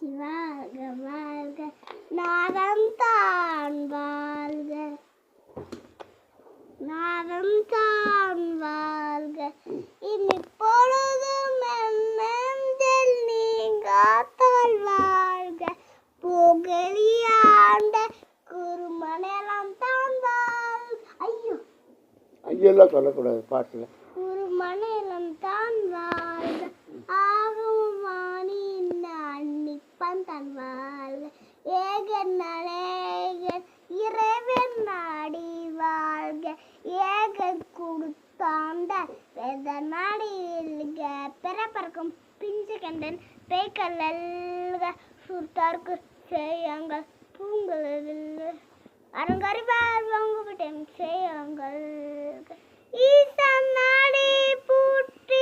வாழ்க வாழ்க நாதம்தான் வாழ்க நாதம்தான் வாழ்க இனி பொழுதும் நெஞ்சில் நீங்காத்தால் வாழ்க புகழியாண்ட குருமணலம் தான் வாழ்க. ஐயோ ஐயெல்லாம் சொல்லக்கூடாது பாட்டில். குருமணலம் தான் வாழ்க ஆகவும் வாணி அன்னிப்பன் தான் வாழ்க ஏகன் அநேகன் இறைவன் நாடி வாழ்க ஏகன் கொடுத்தாண்ட வேத நாடி வெல்க பிறப்பறக்கும் பிஞ்சு கண்டன் பேய்கல்க சுத்தார்க்கு செய்யங்கள் பூங்கல் அரங்கறிவார் வாங்கப்பட்டேன் செய்யங்கள் ஈசன் நாடி பூற்றி